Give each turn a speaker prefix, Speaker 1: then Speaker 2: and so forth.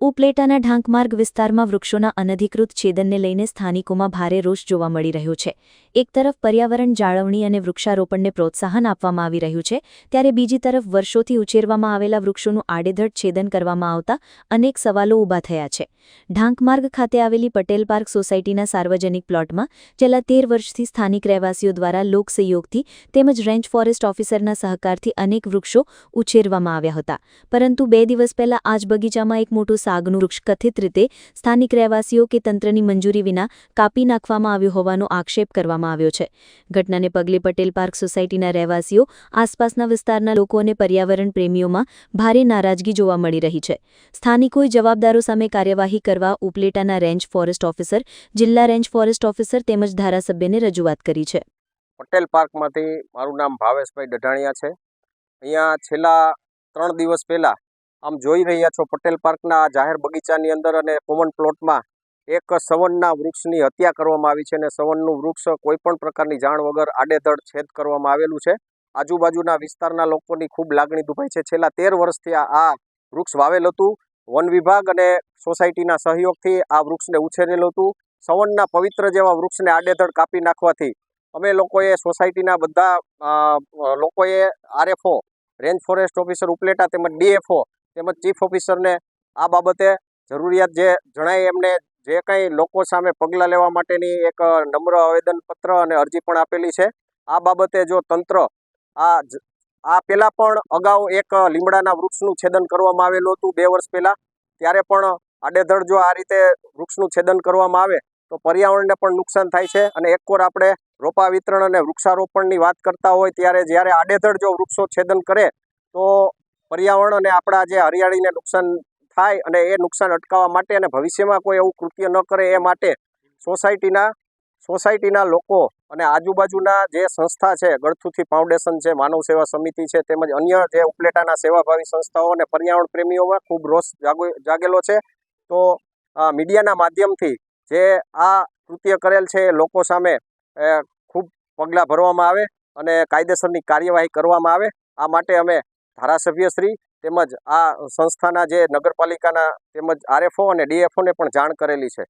Speaker 1: ઉપલેટાના ઢાંકમાર્ગ વિસ્તારમાં વૃક્ષોના અનધિકૃત છેદનને લઈને સ્થાનિકોમાં ભારે રોષ જોવા મળી રહ્યો છે। એક તરફ પર્યાવરણ જાળવણી અને વૃક્ષારોપણને પ્રોત્સાહન આપવામાં આવી રહ્યું છે, ત્યારે બીજી તરફ વર્ષોથી ઉછેરવામાં આવેલા વૃક્ષોનું આડેધડ છેદન કરવામાં આવતા અનેક સવાલો ઊભા થયા છે। ઢાંકમાર્ગ ખાતે આવેલી પટેલ પાર્ક સોસાયટીના સાર્વજનિક પ્લોટમાં છેલ્લા 13 વર્ષથી સ્થાનિક રહેવાસીઓ દ્વારા લોકસહયોગથી તેમજ રેન્જ ફોરેસ્ટ ઓફિસરના સહકારથી અનેક વૃક્ષો ઉછેરવામાં આવ્યા હતા, પરંતુ 2 દિવસ પહેલા આ જ બગીચામાં એક મોટું સાગનું વૃક્ષ કથિત રીતે સ્થાનિક રહેવાસીઓ કે તંત્રની મંજૂરી વિના કાપી નાખવામાં આવ્યું હોવાનો આક્ષેપ કરવામાં આવ્યો છે। ઘટનાને પગલે પટેલ પાર્ક સોસાયટીના રહેવાસીઓ, આસપાસના વિસ્તારના લોકો અને પર્યાવરણ પ્રેમીઓમાં ભારે નારાજગી જોવા મળી રહી છે। સ્થાનિકોએ જવાબદારો સામે કાર્યવાહી કરવા ઉપલેટાના રેન્જ ફોરેસ્ટ ઓફિસર, જિલ્લા રેન્જ ફોરેસ્ટ ઓફિસર તેમજ ધારાસભ્યને રજૂઆત કરી છે।
Speaker 2: પટેલ પાર્કમાંથી મારું નામ ભાવેશભાઈ ડઢાણિયા છે। અહીંયા છેલ્લા 3 દિવસ પહેલા આમ જોઈ રહ્યા છો, પટેલ પાર્કના જાહેર બગીચાની અંદર અને કોમન પ્લોટમાં એક સવનના વૃક્ષની હત્યા કરવામાં આવી છે અને સવનનું વૃક્ષ કોઈપણ પ્રકારની જાણ વગર આડેધડ છેદ કરવામાં આવેલું છે। આજુબાજુના વિસ્તારના લોકોની ખૂબ લાગણી દુભાઈ છે। છેલ્લા 13 વર્ષથી આ વૃક્ષ વાવેલ હતું। વન વિભાગ અને સોસાયટીના સહયોગથી આ વૃક્ષને ઉછેરેલું હતું। સવનના પવિત્ર જેવા વૃક્ષને આડેધડ કાપી નાખવાથી અમે લોકોએ, સોસાયટીના બધા લોકોએ RFO, range forest officer Upleta તેમજ ડીએફઓ તેમજ ચીફ ઓફિસરને આ બાબતે જરૂરિયાત જે જણાય એમને જે કંઈ લોકો સામે પગલાં લેવા માટેની એક નમ્ર આવેદનપત્ર અને અરજી પણ આપેલી છે। આ બાબતે જો તંત્ર આ પહેલાં પણ અગાઉ એક લીમડાના વૃક્ષનું છેદન કરવામાં આવેલું હતું 2 વર્ષ પહેલાં, ત્યારે પણ આડેધડ જો આ રીતે વૃક્ષનું છેદન કરવામાં આવે તો પર્યાવરણને પણ નુકસાન થાય છે। અને એકવાર આપણે રોપા વિતરણ અને વૃક્ષારોપણની વાત કરતા હોય ત્યારે જ્યારે આડેધડ જો વૃક્ષો છેદન કરે તો પર્યાવરણ અને આપણા જે હરિયાળીને નુકસાન થાય, અને એ નુકસાન અટકાવવા માટે અને ભવિષ્યમાં કોઈ એવું કૃત્ય ન કરે એ માટે સોસાયટીના લોકો અને આજુબાજુના જે સંસ્થા છે, ગળથુથી ફાઉન્ડેશન છે, માનવ સેવા સમિતિ છે, તેમજ અન્ય જે ઉપલેટાના સેવાભાવી સંસ્થાઓ અને પર્યાવરણ પ્રેમીઓમાં ખૂબ રોષ જાગેલો છે। તો મીડિયાના માધ્યમથી જે આ કૃત્ય કરેલ છે એ લોકો સામે ખૂબ પગલાં ભરવામાં આવે અને કાયદેસરની કાર્યવાહી કરવામાં આવે, આ માટે અમે ધારાસભ્યશ્રી તેમજ આ સંસ્થાના જે નગરપાલિકાના તેમજ આરએફઓ અને ડીએફઓને પણ જાણ કરેલી છે।